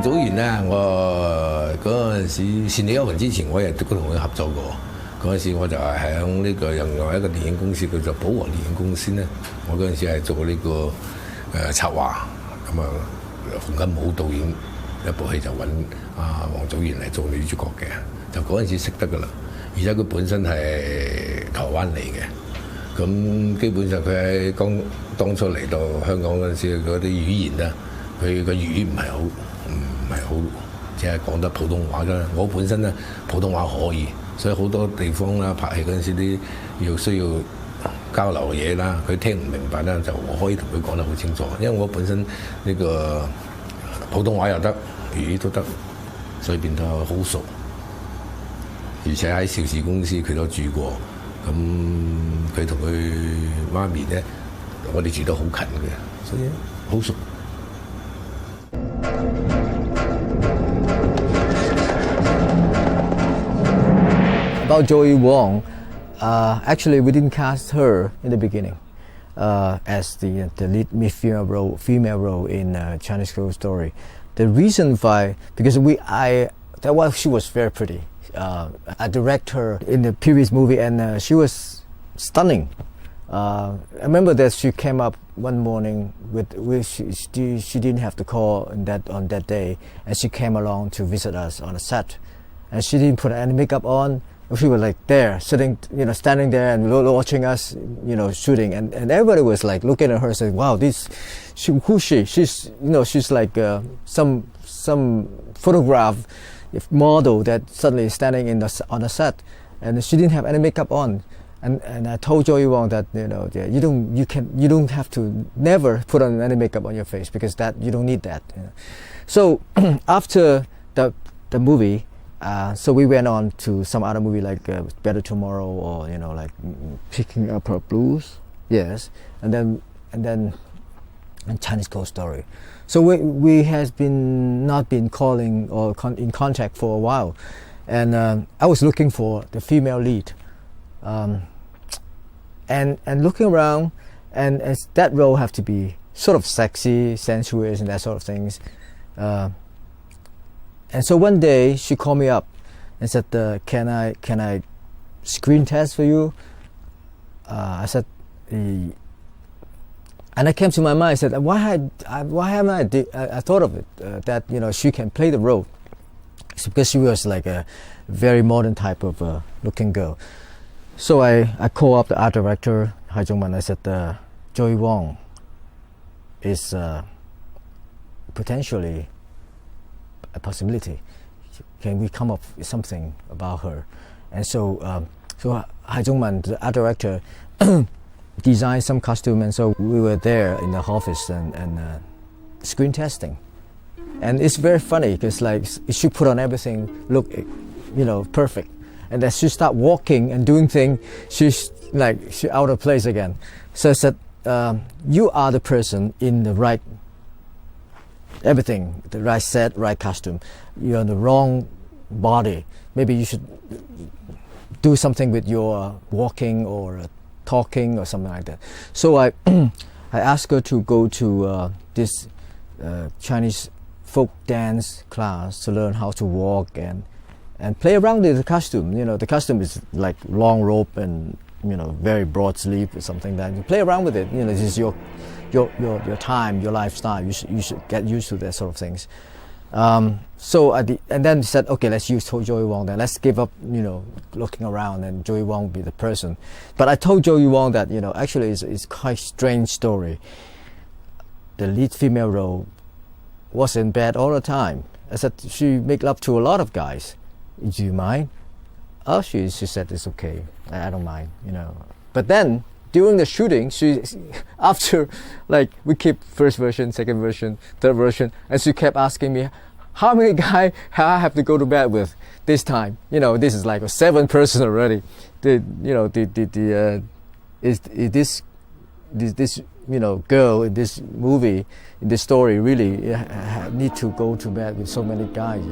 組員咧，我嗰陣時《善你幽魂》之前，我亦都同佢合作過。嗰陣時我就係喺呢個另外一個電影公司叫做寶和電影公司咧。我嗰陣時係做呢個策劃，咁啊馮金武導演一部戲就揾王祖賢嚟做女主角嘅，就嗰陣時識得噶啦。而且佢本身係台灣嚟嘅。咁基本上佢喺當初嚟到香港嗰陣時，嗰啲語言咧，佢個粵語唔係好，只係講得普通話啫。我本身咧普通話可以，所以好多地方啦拍戲嗰陣時啲需要交流嘅嘢啦，佢聽唔明白咧，就我可以同佢講得好清楚，因為我本身呢個普通話又得，粵語都得，所以變得好熟。而且喺邵氏公司佢都住過。咁佢同佢媽咪咧，我哋住得好近嘅，所以好熟。About Joey Wong, actually we didn't cast her in the beginning as the lead female role in Chinese Ghost Story. The reason why, because she was very pretty. I direct her in the previous movie, and she was stunning. I remember that she came up one morning she didn't have to call on that day, and she came along to visit us on a set, and she didn't put any makeup on. She was like there, sitting, standing there and watching us, shooting, and everybody was like looking at her, saying, "Wow, who's she? She's like some photograph." Model that suddenly standing on the set, and she didn't have any makeup on, and I told Joey Wong that you don't have to never put on any makeup on your face, because that you don't need that. So after the movie, so we went on to some other movie like Better Tomorrow, or like Picking Up Her Blues, yes, and then Chinese Ghost Story. So we has not been calling or in contact for a while, and I was looking for the female lead, and looking around, and that role have to be sort of sexy, sensuous, and that sort of things. And so one day she called me up and said, "Can I screen test for you?" I said. And I came to my mind. I said, "Why haven't I thought of it? That she can play the role." It's because she was like a very modern type of looking girl. So I called up the art director Hai Jung-man. I said, "Joey Wong is potentially a possibility. Can we come up with something about her?" And so Hai Jung-man, the art director. Designed some costume, and so we were there in the office and screen testing, and it's very funny because like she put on everything, look, perfect, and as she start walking and doing things, she's out of place again. So I said, "You are the person in the right everything, the right set, right costume. You're in the wrong body. Maybe you should do something with your walking or talking or something like that." So I asked her to go to this Chinese folk dance class to learn how to walk and play around with the costume. The costume is like long robe and very broad sleeve or something like that. You play around with it. This is your time, your lifestyle. You should get used to that sort of things. And then said, "Okay, let's use Joey Wong then. Let's give up, looking around, and Joey Wong be the person." But I told Joey Wong that, actually it's quite strange story. The lead female role was in bed all the time. I said, "She make love to a lot of guys. Do you mind?" Oh, she said it's okay. I don't mind, But then during the shooting, after we keep first version, second version, third version, and she kept asking me, "How many guys I have to go to bed with this time?" This is like a 7 person already. This girl in this movie, in this story, really need to go to bed with so many guys.